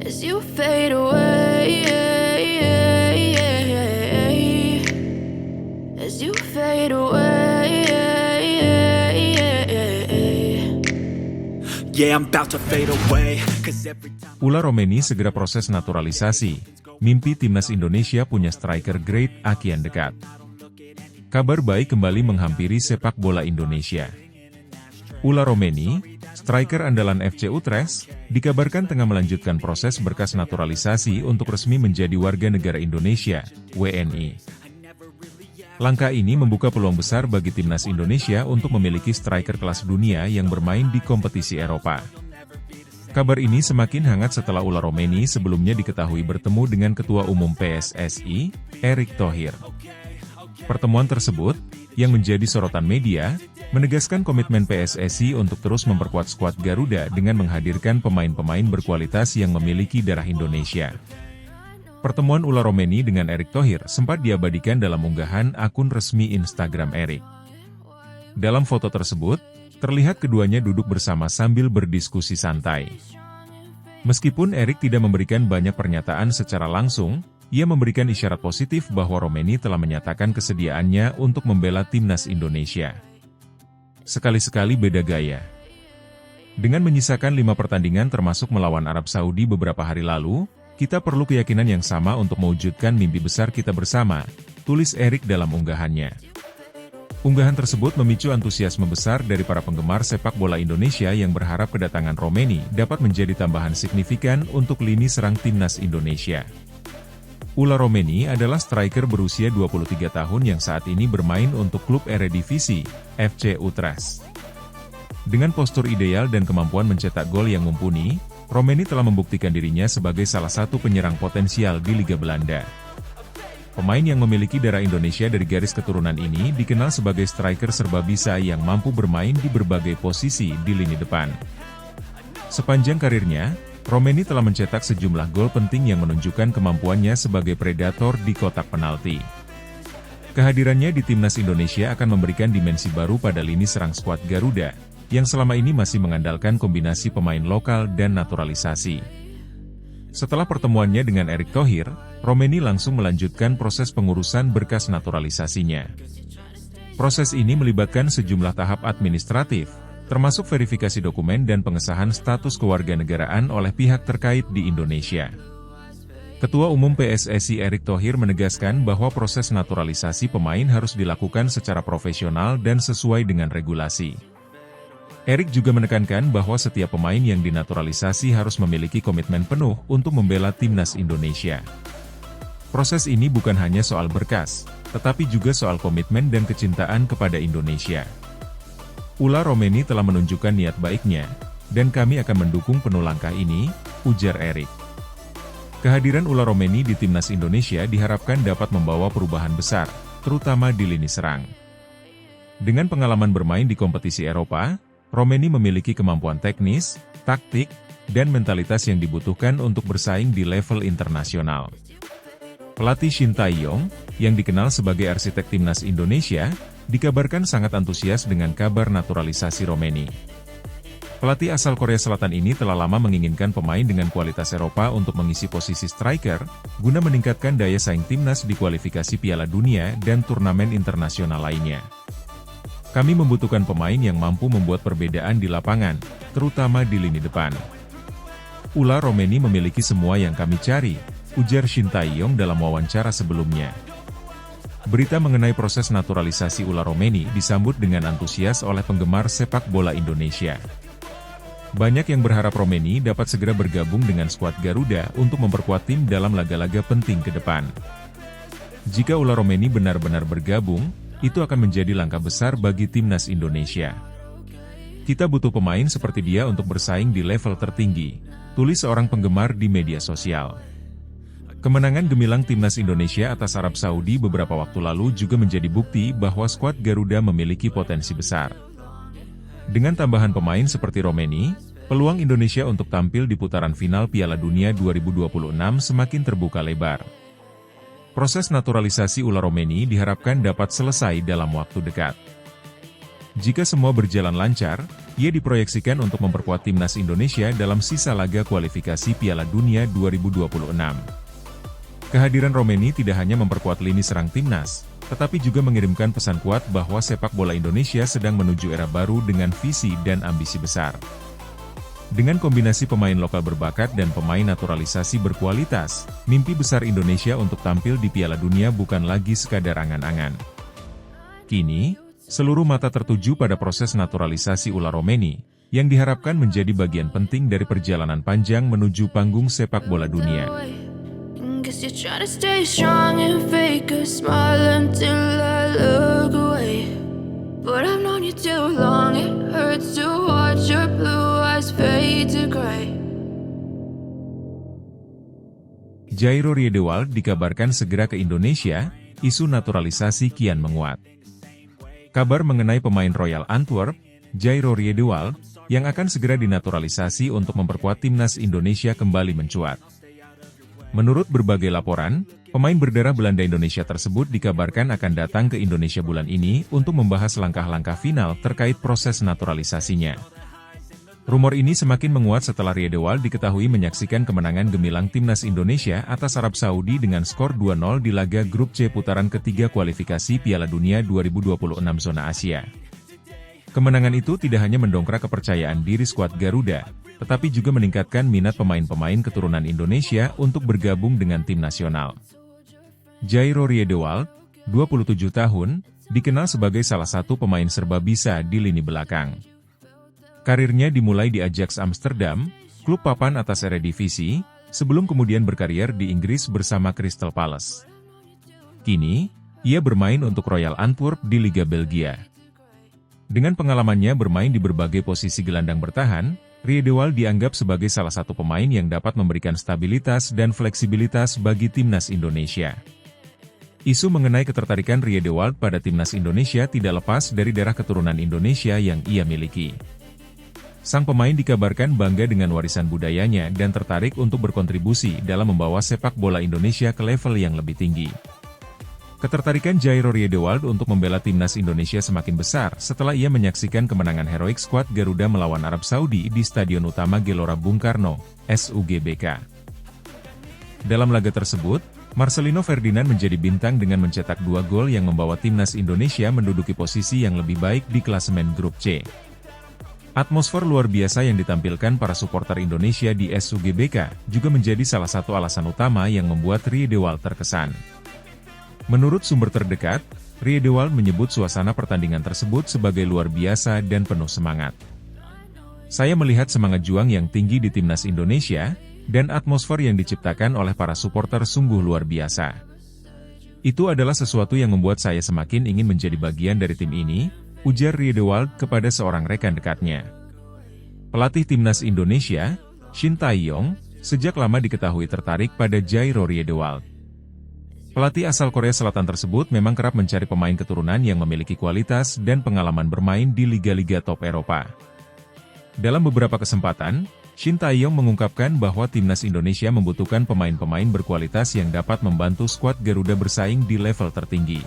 as you fade away, as you fade away. Yeah, I'm about to fade away, 'cause every time Ula Romeni segera proses naturalisasi. Mimpi timnas Indonesia punya striker great kian dekat. Kabar baik kembali menghampiri sepak bola Indonesia. Ula Romeni, striker andalan FC Utrecht, dikabarkan tengah melanjutkan proses berkas naturalisasi untuk resmi menjadi warga negara Indonesia, WNI. Langkah ini membuka peluang besar bagi timnas Indonesia untuk memiliki striker kelas dunia yang bermain di kompetisi Eropa. Kabar ini semakin hangat setelah Ula Romeni sebelumnya diketahui bertemu dengan Ketua Umum PSSI, Erick Thohir. Pertemuan tersebut, yang menjadi sorotan media, menegaskan komitmen PSSI untuk terus memperkuat skuad Garuda dengan menghadirkan pemain-pemain berkualitas yang memiliki darah Indonesia. Pertemuan Ula Romeni dengan Erick Thohir sempat diabadikan dalam unggahan akun resmi Instagram Erick. Dalam foto tersebut, terlihat keduanya duduk bersama sambil berdiskusi santai. Meskipun Erick tidak memberikan banyak pernyataan secara langsung, ia memberikan isyarat positif bahwa Romeni telah menyatakan kesediaannya untuk membela timnas Indonesia. Sekali-sekali beda gaya. Dengan menyisakan 5 pertandingan termasuk melawan Arab Saudi beberapa hari lalu, kita perlu keyakinan yang sama untuk mewujudkan mimpi besar kita bersama, tulis Erick dalam unggahannya. Unggahan tersebut memicu antusiasme besar dari para penggemar sepak bola Indonesia yang berharap kedatangan Romeni dapat menjadi tambahan signifikan untuk lini serang timnas Indonesia. Ula Romeni adalah striker berusia 23 tahun yang saat ini bermain untuk klub Eredivisie, FC Utrecht. Dengan postur ideal dan kemampuan mencetak gol yang mumpuni, Romeni telah membuktikan dirinya sebagai salah satu penyerang potensial di Liga Belanda. Pemain yang memiliki darah Indonesia dari garis keturunan ini dikenal sebagai striker serba bisa yang mampu bermain di berbagai posisi di lini depan. Sepanjang karirnya, Romeni telah mencetak sejumlah gol penting yang menunjukkan kemampuannya sebagai predator di kotak penalti. Kehadirannya di timnas Indonesia akan memberikan dimensi baru pada lini serang skuad Garuda, yang selama ini masih mengandalkan kombinasi pemain lokal dan naturalisasi. Setelah pertemuannya dengan Erick Thohir, Romeni langsung melanjutkan proses pengurusan berkas naturalisasinya. Proses ini melibatkan sejumlah tahap administratif, termasuk verifikasi dokumen dan pengesahan status kewarganegaraan oleh pihak terkait di Indonesia. Ketua Umum PSSI Erick Thohir menegaskan bahwa proses naturalisasi pemain harus dilakukan secara profesional dan sesuai dengan regulasi. Erick juga menekankan bahwa setiap pemain yang dinaturalisasi harus memiliki komitmen penuh untuk membela timnas Indonesia. Proses ini bukan hanya soal berkas, tetapi juga soal komitmen dan kecintaan kepada Indonesia. Ula Romeni telah menunjukkan niat baiknya, dan kami akan mendukung penuh langkah ini, ujar Erick. Kehadiran Ula Romeni di timnas Indonesia diharapkan dapat membawa perubahan besar, terutama di lini serang. Dengan pengalaman bermain di kompetisi Eropa, Romeni memiliki kemampuan teknis, taktik, dan mentalitas yang dibutuhkan untuk bersaing di level internasional. Pelatih Shin Tae-yong, yang dikenal sebagai arsitek timnas Indonesia, dikabarkan sangat antusias dengan kabar naturalisasi Romeni. Pelatih asal Korea Selatan ini telah lama menginginkan pemain dengan kualitas Eropa untuk mengisi posisi striker, guna meningkatkan daya saing timnas di kualifikasi Piala Dunia dan turnamen internasional lainnya. Kami membutuhkan pemain yang mampu membuat perbedaan di lapangan, terutama di lini depan. Ula Romeni memiliki semua yang kami cari, ujar Shin Tae-yong dalam wawancara sebelumnya. Berita mengenai proses naturalisasi Ula Romeni disambut dengan antusias oleh penggemar sepak bola Indonesia. Banyak yang berharap Romeni dapat segera bergabung dengan skuad Garuda untuk memperkuat tim dalam laga-laga penting ke depan. Jika Ula Romeni benar-benar bergabung, itu akan menjadi langkah besar bagi timnas Indonesia. Kita butuh pemain seperti dia untuk bersaing di level tertinggi, tulis seorang penggemar di media sosial. Kemenangan gemilang timnas Indonesia atas Arab Saudi beberapa waktu lalu juga menjadi bukti bahwa skuad Garuda memiliki potensi besar. Dengan tambahan pemain seperti Romeni, peluang Indonesia untuk tampil di putaran final Piala Dunia 2026 semakin terbuka lebar. Proses naturalisasi Ula Romeni diharapkan dapat selesai dalam waktu dekat. Jika semua berjalan lancar, ia diproyeksikan untuk memperkuat timnas Indonesia dalam sisa laga kualifikasi Piala Dunia 2026. Kehadiran Romeni tidak hanya memperkuat lini serang timnas, tetapi juga mengirimkan pesan kuat bahwa sepak bola Indonesia sedang menuju era baru dengan visi dan ambisi besar. Dengan kombinasi pemain lokal berbakat dan pemain naturalisasi berkualitas, mimpi besar Indonesia untuk tampil di Piala Dunia bukan lagi sekadar angan-angan. Kini, seluruh mata tertuju pada proses naturalisasi Ula Romeni, yang diharapkan menjadi bagian penting dari perjalanan panjang menuju panggung sepak bola dunia. Guess you're trying to stay strong and fake a smile until I look away. But I've known you too long, it hurts to watch your blue eyes fade to gray. Jairo Riedewald dikabarkan segera ke Indonesia, isu naturalisasi kian menguat. Kabar mengenai pemain Royal Antwerp, Jairo Riedewald, yang akan segera dinaturalisasi untuk memperkuat timnas Indonesia kembali mencuat. Menurut berbagai laporan, pemain berdarah Belanda Indonesia tersebut dikabarkan akan datang ke Indonesia bulan ini untuk membahas langkah-langkah final terkait proses naturalisasinya. Rumor ini semakin menguat setelah Riedewald diketahui menyaksikan kemenangan gemilang timnas Indonesia atas Arab Saudi dengan skor 2-0 di laga grup C putaran ketiga kualifikasi Piala Dunia 2026 zona Asia. Kemenangan itu tidak hanya mendongkrak kepercayaan diri skuad Garuda, tetapi juga meningkatkan minat pemain-pemain keturunan Indonesia untuk bergabung dengan tim nasional. Jairo Riedewald, 27 tahun, dikenal sebagai salah satu pemain serba bisa di lini belakang. Karirnya dimulai di Ajax Amsterdam, klub papan atas Eredivisie, sebelum kemudian berkarier di Inggris bersama Crystal Palace. Kini, ia bermain untuk Royal Antwerp di Liga Belgia. Dengan pengalamannya bermain di berbagai posisi gelandang bertahan, Riedewald dianggap sebagai salah satu pemain yang dapat memberikan stabilitas dan fleksibilitas bagi timnas Indonesia. Isu mengenai ketertarikan Riedewald pada timnas Indonesia tidak lepas dari darah keturunan Indonesia yang ia miliki. Sang pemain dikabarkan bangga dengan warisan budayanya dan tertarik untuk berkontribusi dalam membawa sepak bola Indonesia ke level yang lebih tinggi. Ketertarikan Jairo Riedewald untuk membela timnas Indonesia semakin besar setelah ia menyaksikan kemenangan heroik skuad Garuda melawan Arab Saudi di Stadion Utama Gelora Bung Karno, SUGBK. Dalam laga tersebut, Marcelino Ferdinand menjadi bintang dengan mencetak 2 gol yang membawa timnas Indonesia menduduki posisi yang lebih baik di klasemen grup C. Atmosfer luar biasa yang ditampilkan para supporter Indonesia di SUGBK juga menjadi salah satu alasan utama yang membuat Riedewald terkesan. Menurut sumber terdekat, Riedewald menyebut suasana pertandingan tersebut sebagai luar biasa dan penuh semangat. Saya melihat semangat juang yang tinggi di timnas Indonesia, dan atmosfer yang diciptakan oleh para supporter sungguh luar biasa. Itu adalah sesuatu yang membuat saya semakin ingin menjadi bagian dari tim ini, ujar Riedewald kepada seorang rekan dekatnya. Pelatih timnas Indonesia, Shin Tae-yong, sejak lama diketahui tertarik pada Jairo Riedewald. Pelatih asal Korea Selatan tersebut memang kerap mencari pemain keturunan yang memiliki kualitas dan pengalaman bermain di liga-liga top Eropa. Dalam beberapa kesempatan, Shin Tae-yong mengungkapkan bahwa timnas Indonesia membutuhkan pemain-pemain berkualitas yang dapat membantu skuad Garuda bersaing di level tertinggi.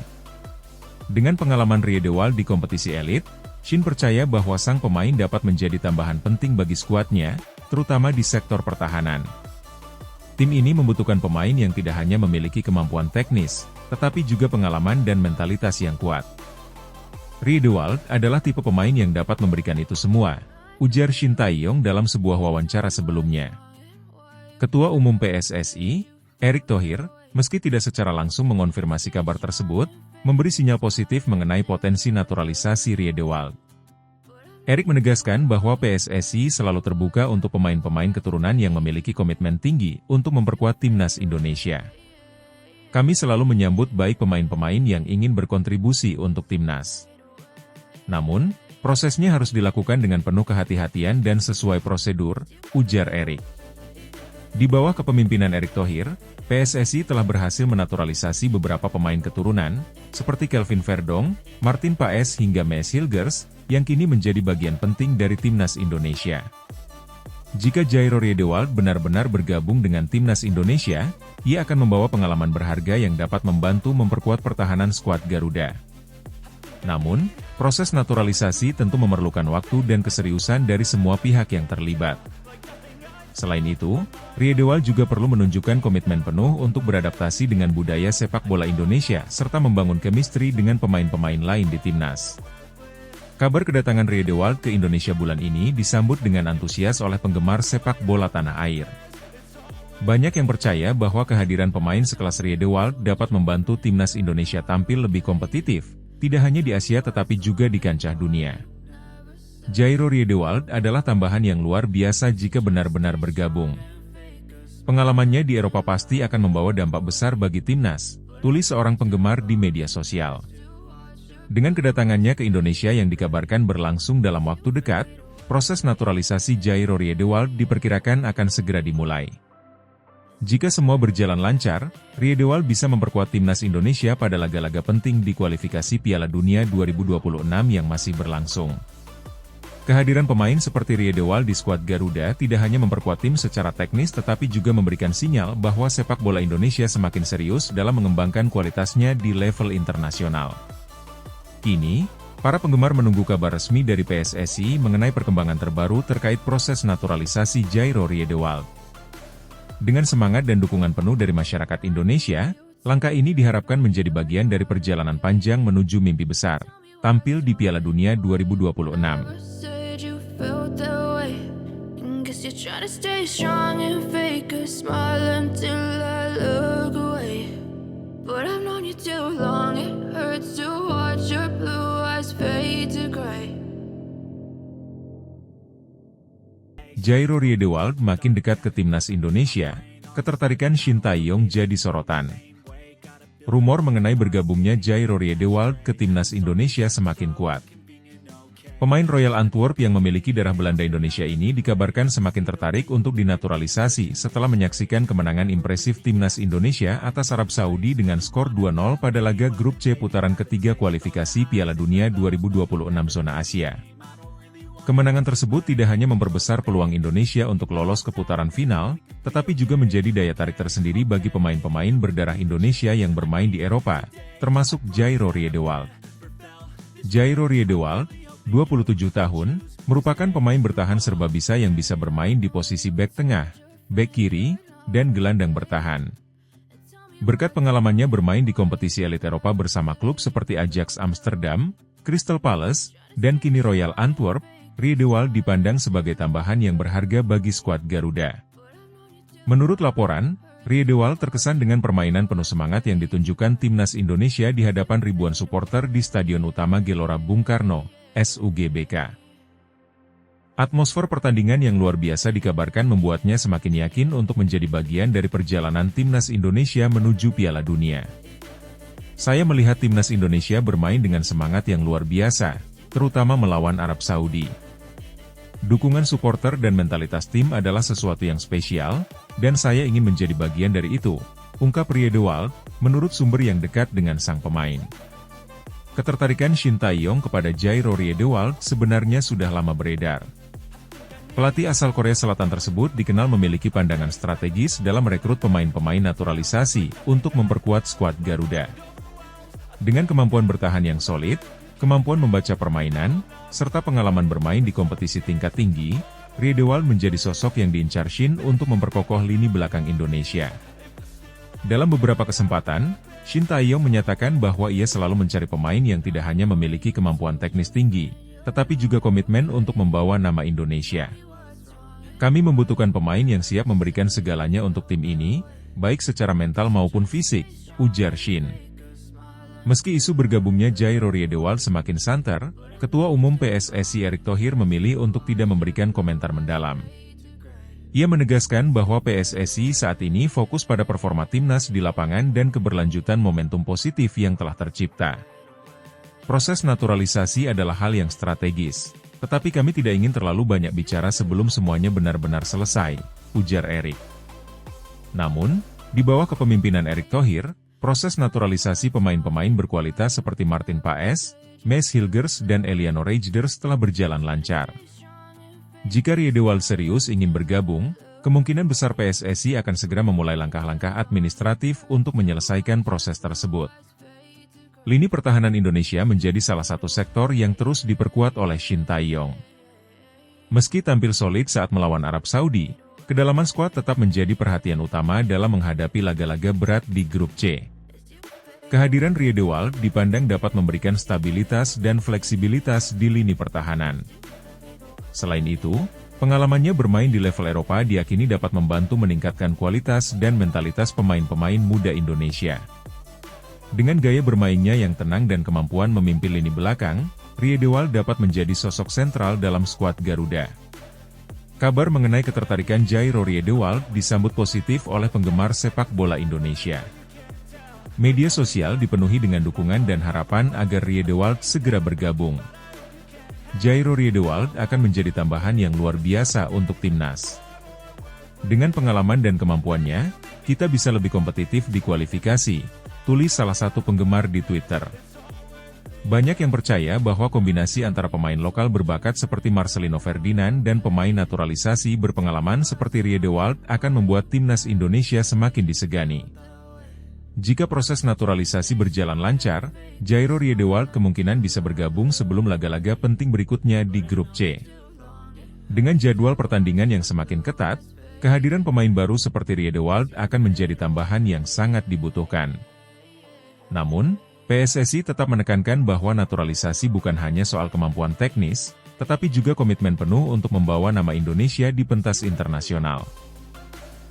Dengan pengalaman Riedewald di kompetisi elit, Shin percaya bahwa sang pemain dapat menjadi tambahan penting bagi skuadnya, terutama di sektor pertahanan. Tim ini membutuhkan pemain yang tidak hanya memiliki kemampuan teknis, tetapi juga pengalaman dan mentalitas yang kuat. Riedewald adalah tipe pemain yang dapat memberikan itu semua, ujar Shin Tae-yong dalam sebuah wawancara sebelumnya. Ketua Umum PSSI, Erick Thohir, meski tidak secara langsung mengonfirmasi kabar tersebut, memberi sinyal positif mengenai potensi naturalisasi Riedewald. Erick menegaskan bahwa PSSI selalu terbuka untuk pemain-pemain keturunan yang memiliki komitmen tinggi untuk memperkuat timnas Indonesia. Kami selalu menyambut baik pemain-pemain yang ingin berkontribusi untuk timnas. Namun, prosesnya harus dilakukan dengan penuh kehati-hatian dan sesuai prosedur, ujar Erick. Di bawah kepemimpinan Erick Thohir, PSSI telah berhasil menaturalisasi beberapa pemain keturunan, seperti Kelvin Verdong, Martin Paes hingga Mees Hilgers, yang kini menjadi bagian penting dari timnas Indonesia. Jika Jairo Riedewald benar-benar bergabung dengan timnas Indonesia, ia akan membawa pengalaman berharga yang dapat membantu memperkuat pertahanan skuad Garuda. Namun, proses naturalisasi tentu memerlukan waktu dan keseriusan dari semua pihak yang terlibat. Selain itu, Riedewald juga perlu menunjukkan komitmen penuh untuk beradaptasi dengan budaya sepak bola Indonesia serta membangun chemistry dengan pemain-pemain lain di timnas. Kabar kedatangan Riedewald ke Indonesia bulan ini disambut dengan antusias oleh penggemar sepak bola tanah air. Banyak yang percaya bahwa kehadiran pemain sekelas Riedewald dapat membantu timnas Indonesia tampil lebih kompetitif, tidak hanya di Asia tetapi juga di kancah dunia. Jairo Riedewald adalah tambahan yang luar biasa jika benar-benar bergabung. Pengalamannya di Eropa pasti akan membawa dampak besar bagi timnas, tulis seorang penggemar di media sosial. Dengan kedatangannya ke Indonesia yang dikabarkan berlangsung dalam waktu dekat, proses naturalisasi Jairo Riedewald diperkirakan akan segera dimulai. Jika semua berjalan lancar, Riedewald bisa memperkuat timnas Indonesia pada laga-laga penting di kualifikasi Piala Dunia 2026 yang masih berlangsung. Kehadiran pemain seperti Riedewald di skuad Garuda tidak hanya memperkuat tim secara teknis tetapi juga memberikan sinyal bahwa sepak bola Indonesia semakin serius dalam mengembangkan kualitasnya di level internasional. Kini, para penggemar menunggu kabar resmi dari PSSI mengenai perkembangan terbaru terkait proses naturalisasi Jairo Riedewald. Dengan semangat dan dukungan penuh dari masyarakat Indonesia, langkah ini diharapkan menjadi bagian dari perjalanan panjang menuju mimpi besar, tampil di Piala Dunia 2026. Said you felt that way. Guess you're trying to stay strong and fake a smile until I look away. But I've known you too long, it hurts to watch your blue eyes fade to gray. Jairo Riedewald makin dekat ke timnas Indonesia, ketertarikan Shin Tae-yong jadi sorotan. Rumor mengenai bergabungnya Jairo Riedewald ke timnas Indonesia semakin kuat. Pemain Royal Antwerp yang memiliki darah Belanda Indonesia ini dikabarkan semakin tertarik untuk dinaturalisasi setelah menyaksikan kemenangan impresif timnas Indonesia atas Arab Saudi dengan skor 2-0 pada laga grup C putaran ketiga kualifikasi Piala Dunia 2026 zona Asia. Kemenangan tersebut tidak hanya memperbesar peluang Indonesia untuk lolos ke putaran final, tetapi juga menjadi daya tarik tersendiri bagi pemain-pemain berdarah Indonesia yang bermain di Eropa, termasuk Jairo Riedewald. Jairo Riedewald, 27 tahun, merupakan pemain bertahan serba bisa yang bisa bermain di posisi bek tengah, bek kiri, dan gelandang bertahan. Berkat pengalamannya bermain di kompetisi elit Eropa bersama klub seperti Ajax Amsterdam, Crystal Palace, dan kini Royal Antwerp, Riedewald dipandang sebagai tambahan yang berharga bagi skuad Garuda. Menurut laporan, Riedewald terkesan dengan permainan penuh semangat yang ditunjukkan timnas Indonesia di hadapan ribuan supporter di Stadion Utama Gelora Bung Karno, SUGBK. Atmosfer pertandingan yang luar biasa dikabarkan membuatnya semakin yakin untuk menjadi bagian dari perjalanan timnas Indonesia menuju Piala Dunia. Saya melihat timnas Indonesia bermain dengan semangat yang luar biasa, terutama melawan Arab Saudi. Dukungan supporter dan mentalitas tim adalah sesuatu yang spesial, dan saya ingin menjadi bagian dari itu, ungkap Riedewald, menurut sumber yang dekat dengan sang pemain. Ketertarikan Shin Tae-yong kepada Jairo Riedewald sebenarnya sudah lama beredar. Pelatih asal Korea Selatan tersebut dikenal memiliki pandangan strategis dalam merekrut pemain-pemain naturalisasi untuk memperkuat skuad Garuda. Dengan kemampuan bertahan yang solid, kemampuan membaca permainan, serta pengalaman bermain di kompetisi tingkat tinggi, Riedewald menjadi sosok yang diincar Shin untuk memperkokoh lini belakang Indonesia. Dalam beberapa kesempatan, Shin Tae-yong menyatakan bahwa ia selalu mencari pemain yang tidak hanya memiliki kemampuan teknis tinggi, tetapi juga komitmen untuk membawa nama Indonesia. Kami membutuhkan pemain yang siap memberikan segalanya untuk tim ini, baik secara mental maupun fisik, ujar Shin. Meski isu bergabungnya Jairo Riedewald semakin santer, Ketua Umum PSSI Erick Thohir memilih untuk tidak memberikan komentar mendalam. Ia menegaskan bahwa PSSI saat ini fokus pada performa timnas di lapangan dan keberlanjutan momentum positif yang telah tercipta. Proses naturalisasi adalah hal yang strategis, tetapi kami tidak ingin terlalu banyak bicara sebelum semuanya benar-benar selesai, ujar Erick. Namun, di bawah kepemimpinan Erick Thohir, proses naturalisasi pemain-pemain berkualitas seperti Martin Paes, Maes Hilgers dan Eliano Reijnders telah berjalan lancar. Jika Riedewald serius ingin bergabung, kemungkinan besar PSSI akan segera memulai langkah-langkah administratif untuk menyelesaikan proses tersebut. lini pertahanan Indonesia menjadi salah satu sektor yang terus diperkuat oleh Shin Tae-yong. Meski tampil solid saat melawan Arab Saudi, kedalaman skuad tetap menjadi perhatian utama dalam menghadapi laga-laga berat di grup C. Kehadiran Riedewald dipandang dapat memberikan stabilitas dan fleksibilitas di lini pertahanan. Selain itu, pengalamannya bermain di level Eropa diyakini dapat membantu meningkatkan kualitas dan mentalitas pemain-pemain muda Indonesia. Dengan gaya bermainnya yang tenang dan kemampuan memimpin lini belakang, Riedewald dapat menjadi sosok sentral dalam skuad Garuda. Kabar mengenai ketertarikan Jairo Riedewald disambut positif oleh penggemar sepak bola Indonesia. Media sosial dipenuhi dengan dukungan dan harapan agar Riedewald segera bergabung. Jairo Riedewald akan menjadi tambahan yang luar biasa untuk timnas. Dengan pengalaman dan kemampuannya, kita bisa lebih kompetitif di kualifikasi, tulis salah satu penggemar di Twitter. Banyak yang percaya bahwa kombinasi antara pemain lokal berbakat seperti Marcelino Ferdinand dan pemain naturalisasi berpengalaman seperti Riedewald akan membuat timnas Indonesia semakin disegani. Jika proses naturalisasi berjalan lancar, Jairo Riedewald kemungkinan bisa bergabung sebelum laga-laga penting berikutnya di grup C. Dengan jadwal pertandingan yang semakin ketat, kehadiran pemain baru seperti Riedewald akan menjadi tambahan yang sangat dibutuhkan. Namun, PSSI tetap menekankan bahwa naturalisasi bukan hanya soal kemampuan teknis, tetapi juga komitmen penuh untuk membawa nama Indonesia di pentas internasional.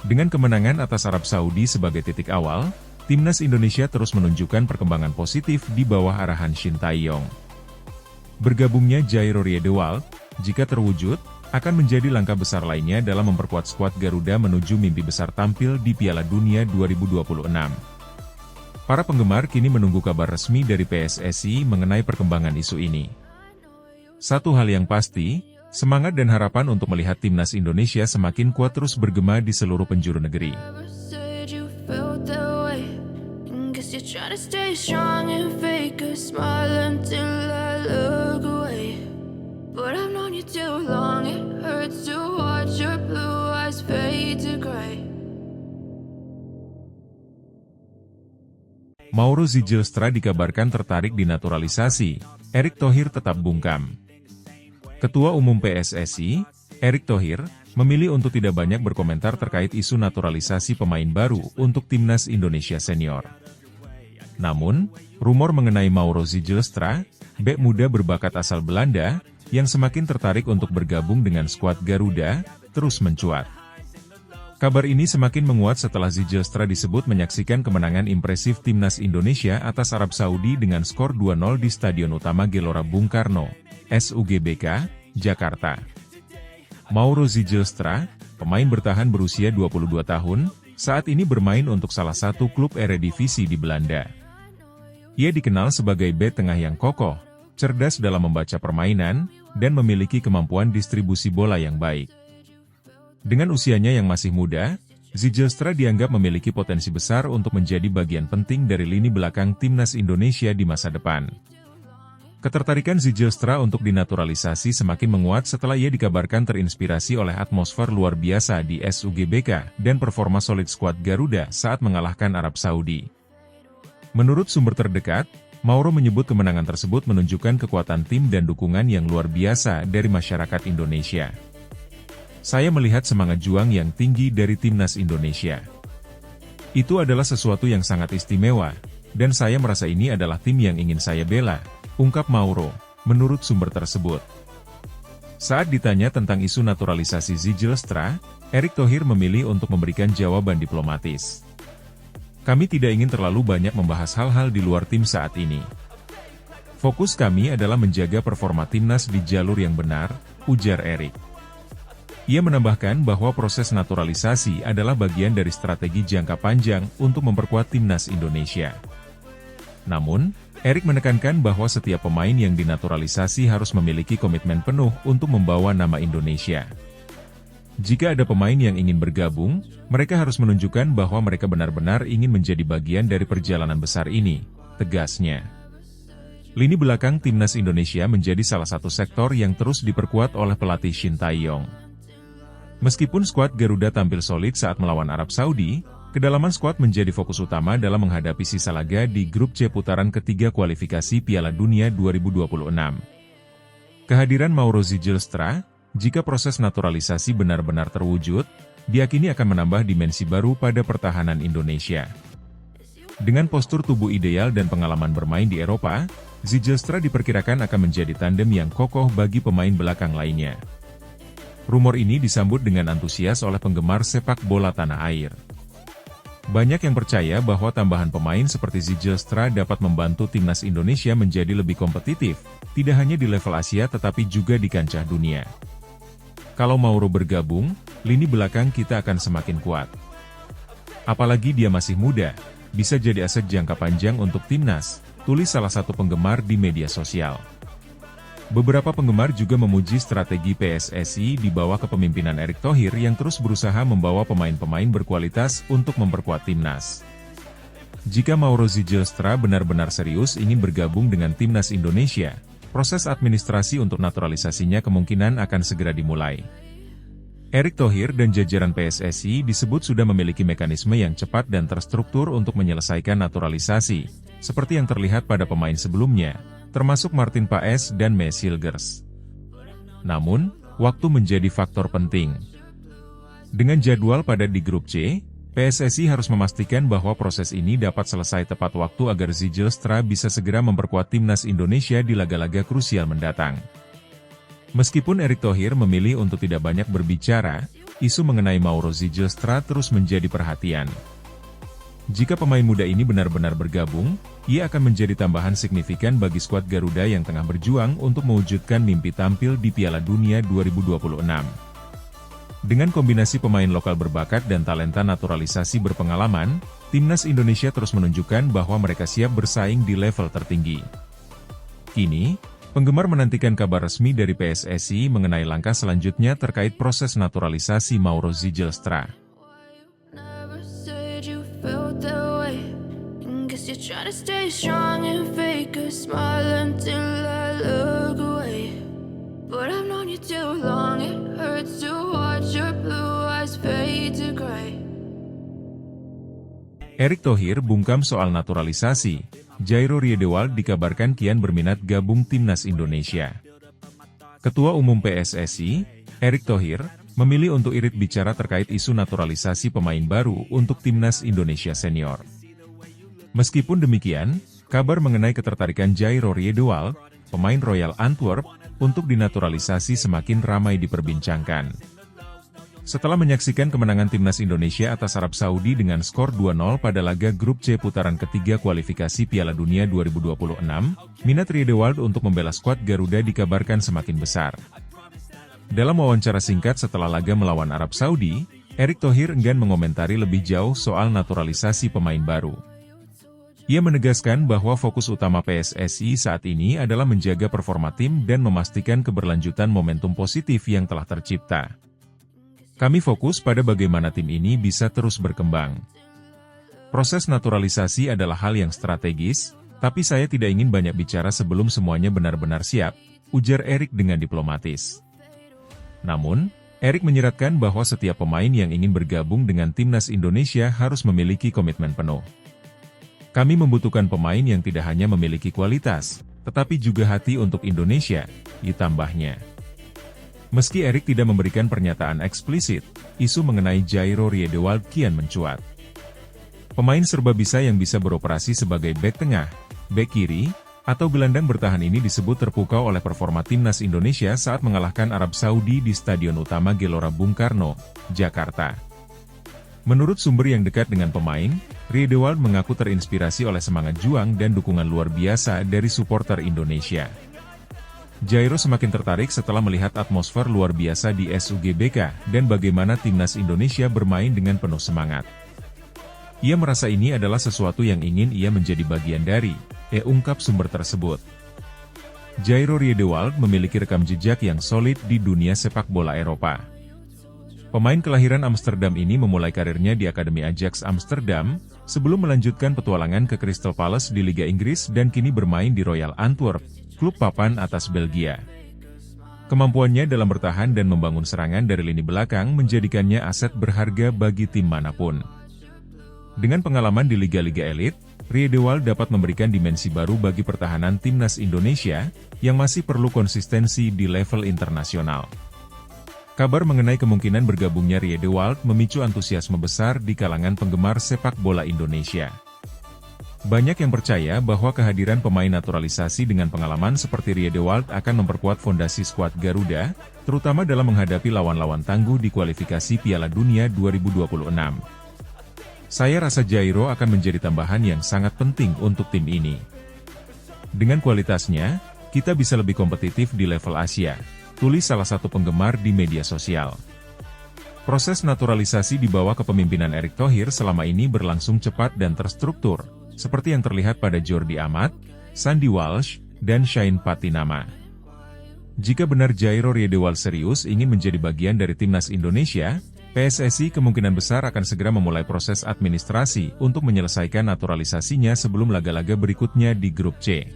Dengan kemenangan atas Arab Saudi sebagai titik awal, timnas Indonesia terus menunjukkan perkembangan positif di bawah arahan Shin Tae-yong. Bergabungnya Jairo Riedewald, jika terwujud, akan menjadi langkah besar lainnya dalam memperkuat skuad Garuda menuju mimpi besar tampil di Piala Dunia 2026. Para penggemar kini menunggu kabar resmi dari PSSI mengenai perkembangan isu ini. Satu hal yang pasti, semangat dan harapan untuk melihat timnas Indonesia semakin kuat terus bergema di seluruh penjuru negeri. You're trying to stay strong and fake a smile until I look away. But I've known you too long, it hurts to watch your blue eyes fade to gray. Mauro Zijlstra dikabarkan tertarik dinaturalisasi, Erick Thohir tetap bungkam. Ketua Umum PSSI, Erick Thohir, memilih untuk tidak banyak berkomentar terkait isu naturalisasi pemain baru untuk timnas Indonesia senior. Namun, rumor mengenai Mauro Zijlstra, bek muda berbakat asal Belanda, yang semakin tertarik untuk bergabung dengan skuad Garuda, terus mencuat. Kabar ini semakin menguat setelah Zijlstra disebut menyaksikan kemenangan impresif timnas Indonesia atas Arab Saudi dengan skor 2-0 di Stadion Utama Gelora Bung Karno, SUGBK, Jakarta. Mauro Zijlstra, pemain bertahan berusia 22 tahun, saat ini bermain untuk salah satu klub Eredivisie di Belanda. Ia dikenal sebagai bek tengah yang kokoh, cerdas dalam membaca permainan, dan memiliki kemampuan distribusi bola yang baik. Dengan usianya yang masih muda, Zijlstra dianggap memiliki potensi besar untuk menjadi bagian penting dari lini belakang timnas Indonesia di masa depan. Ketertarikan Zijlstra untuk dinaturalisasi semakin menguat setelah ia dikabarkan terinspirasi oleh atmosfer luar biasa di SUGBK dan performa solid skuad Garuda saat mengalahkan Arab Saudi. Menurut sumber terdekat, Mauro menyebut kemenangan tersebut menunjukkan kekuatan tim dan dukungan yang luar biasa dari masyarakat Indonesia. Saya melihat semangat juang yang tinggi dari timnas Indonesia. Itu adalah sesuatu yang sangat istimewa, dan saya merasa ini adalah tim yang ingin saya bela, ungkap Mauro, menurut sumber tersebut. Saat ditanya tentang isu naturalisasi Zijlstra, Erick Thohir memilih untuk memberikan jawaban diplomatis. Kami tidak ingin terlalu banyak membahas hal-hal di luar tim saat ini. Fokus kami adalah menjaga performa timnas di jalur yang benar, ujar Erick. Ia menambahkan bahwa proses naturalisasi adalah bagian dari strategi jangka panjang untuk memperkuat timnas Indonesia. Namun, Erick menekankan bahwa setiap pemain yang dinaturalisasi harus memiliki komitmen penuh untuk membawa nama Indonesia. Jika ada pemain yang ingin bergabung, mereka harus menunjukkan bahwa mereka benar-benar ingin menjadi bagian dari perjalanan besar ini, tegasnya. Lini belakang timnas Indonesia menjadi salah satu sektor yang terus diperkuat oleh pelatih Shin Tae-yong. Meskipun skuad Garuda tampil solid saat melawan Arab Saudi, Kedalaman skuad menjadi fokus utama dalam menghadapi sisa laga di grup C putaran ketiga kualifikasi Piala Dunia 2026. Kehadiran Mauro Zijlstra, jika proses naturalisasi benar-benar terwujud, diakini akan menambah dimensi baru pada pertahanan Indonesia. Dengan postur tubuh ideal dan pengalaman bermain di Eropa, Zijlstra diperkirakan akan menjadi tandem yang kokoh bagi pemain belakang lainnya. Rumor ini disambut dengan antusias oleh penggemar sepak bola tanah air. Banyak yang percaya bahwa tambahan pemain seperti Zijlstra dapat membantu timnas Indonesia menjadi lebih kompetitif, tidak hanya di level Asia tetapi juga di kancah dunia. Kalau Mauro bergabung, lini belakang kita akan semakin kuat. Apalagi dia masih muda, bisa jadi aset jangka panjang untuk timnas, tulis salah satu penggemar di media sosial. Beberapa penggemar juga memuji strategi PSSI di bawah kepemimpinan Erick Thohir yang terus berusaha membawa pemain-pemain berkualitas untuk memperkuat timnas. Jika Mauro Zijlstra benar-benar serius ingin bergabung dengan timnas Indonesia, proses administrasi untuk naturalisasinya kemungkinan akan segera dimulai. Erick Thohir dan jajaran PSSI disebut sudah memiliki mekanisme yang cepat dan terstruktur untuk menyelesaikan naturalisasi, seperti yang terlihat pada pemain sebelumnya, termasuk Martin Paes dan Mes Hilgers. Namun, waktu menjadi faktor penting. Dengan jadwal padat di grup C, PSSI harus memastikan bahwa proses ini dapat selesai tepat waktu agar Zijlstra bisa segera memperkuat timnas Indonesia di laga-laga krusial mendatang. Meskipun Erick Thohir memilih untuk tidak banyak berbicara, isu mengenai Mauro Zijlstra terus menjadi perhatian. Jika pemain muda ini benar-benar bergabung, ia akan menjadi tambahan signifikan bagi skuad Garuda yang tengah berjuang untuk mewujudkan mimpi tampil di Piala Dunia 2026. Dengan kombinasi pemain lokal berbakat dan talenta naturalisasi berpengalaman, timnas Indonesia terus menunjukkan bahwa mereka siap bersaing di level tertinggi. Kini, penggemar menantikan kabar resmi dari PSSI mengenai langkah selanjutnya terkait proses naturalisasi Mauro Zijlstra. You're trying to stay strong and fake a smile until I look away. But I've known you too long, it hurts to watch your blue eyes fade to gray. Erick Thohir bungkam soal naturalisasi. Jairo Riedewald dikabarkan kian berminat gabung timnas Indonesia. Ketua Umum PSSI, Erick Thohir, memilih untuk irit bicara terkait isu naturalisasi pemain baru untuk timnas Indonesia senior. Meskipun demikian, kabar mengenai ketertarikan Jairo Riedewald, pemain Royal Antwerp, untuk dinaturalisasi semakin ramai diperbincangkan. Setelah menyaksikan kemenangan timnas Indonesia atas Arab Saudi dengan skor 2-0 pada laga grup C putaran ketiga kualifikasi Piala Dunia 2026, minat Riedewald untuk membela skuad Garuda dikabarkan semakin besar. Dalam wawancara singkat setelah laga melawan Arab Saudi, Erick Thohir enggan mengomentari lebih jauh soal naturalisasi pemain baru. Ia menegaskan bahwa fokus utama PSSI saat ini adalah menjaga performa tim dan memastikan keberlanjutan momentum positif yang telah tercipta. Kami fokus pada bagaimana tim ini bisa terus berkembang. Proses naturalisasi adalah hal yang strategis, tapi saya tidak ingin banyak bicara sebelum semuanya benar-benar siap, ujar Erick dengan diplomatis. Namun, Erick menyeratkan bahwa setiap pemain yang ingin bergabung dengan timnas Indonesia harus memiliki komitmen penuh. Kami membutuhkan pemain yang tidak hanya memiliki kualitas, tetapi juga hati untuk Indonesia, ditambahnya. Meski Erick tidak memberikan pernyataan eksplisit, isu mengenai Jairo Riedewald kian mencuat. Pemain serba bisa yang bisa beroperasi sebagai bek tengah, bek kiri, atau gelandang bertahan ini disebut terpukau oleh performa timnas Indonesia saat mengalahkan Arab Saudi di Stadion Utama Gelora Bung Karno, Jakarta. Menurut sumber yang dekat dengan pemain, Riedewald mengaku terinspirasi oleh semangat juang dan dukungan luar biasa dari supporter Indonesia. Jairo semakin tertarik setelah melihat atmosfer luar biasa di SUGBK dan bagaimana timnas Indonesia bermain dengan penuh semangat. Ia merasa ini adalah sesuatu yang ingin ia menjadi bagian dari, ungkap sumber tersebut. Jairo Riedewald memiliki rekam jejak yang solid di dunia sepak bola Eropa. Pemain kelahiran Amsterdam ini memulai karirnya di Akademi Ajax Amsterdam, sebelum melanjutkan petualangan ke Crystal Palace di Liga Inggris dan kini bermain di Royal Antwerp, klub papan atas Belgia. Kemampuannya dalam bertahan dan membangun serangan dari lini belakang menjadikannya aset berharga bagi tim manapun. Dengan pengalaman di liga-liga elit, Riedewald dapat memberikan dimensi baru bagi pertahanan timnas Indonesia, yang masih perlu konsistensi di level internasional. Kabar mengenai kemungkinan bergabungnya Riedewald memicu antusiasme besar di kalangan penggemar sepak bola Indonesia. Banyak yang percaya bahwa kehadiran pemain naturalisasi dengan pengalaman seperti Riedewald akan memperkuat fondasi skuad Garuda, terutama dalam menghadapi lawan-lawan tangguh di kualifikasi Piala Dunia 2026. Saya rasa Jairo akan menjadi tambahan yang sangat penting untuk tim ini. Dengan kualitasnya, kita bisa lebih kompetitif di level Asia, tulis salah satu penggemar di media sosial. Proses naturalisasi di bawah kepemimpinan Erick Thohir selama ini berlangsung cepat dan terstruktur, seperti yang terlihat pada Jordi Amat, Sandy Walsh, dan Shane Patinama. Jika benar Jairo Riedewald serius ingin menjadi bagian dari timnas Indonesia, PSSI kemungkinan besar akan segera memulai proses administrasi untuk menyelesaikan naturalisasinya sebelum laga-laga berikutnya di grup C.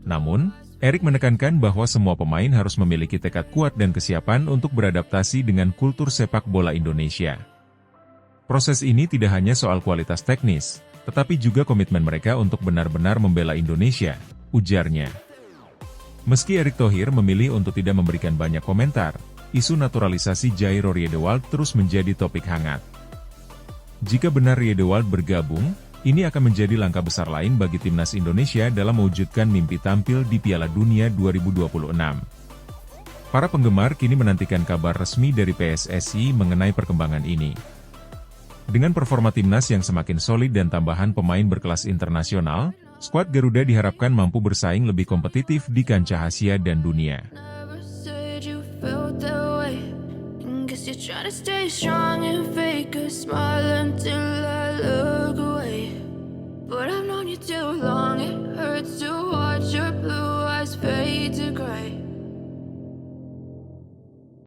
Namun, Erick menekankan bahwa semua pemain harus memiliki tekad kuat dan kesiapan untuk beradaptasi dengan kultur sepak bola Indonesia. Proses ini tidak hanya soal kualitas teknis, tetapi juga komitmen mereka untuk benar-benar membela Indonesia, ujarnya. Meski Erick Thohir memilih untuk tidak memberikan banyak komentar, isu naturalisasi Jairo Riedewald terus menjadi topik hangat. Jika benar Riedewald bergabung, ini akan menjadi langkah besar lain bagi timnas Indonesia dalam mewujudkan mimpi tampil di Piala Dunia 2026. Para penggemar kini menantikan kabar resmi dari PSSI mengenai perkembangan ini. Dengan performa timnas yang semakin solid dan tambahan pemain berkelas internasional, skuad Garuda diharapkan mampu bersaing lebih kompetitif di kancah Asia dan dunia. You're trying to stay strong and fake a smile until I look away. But I've known you too long, it hurts to watch your blue eyes fade to gray.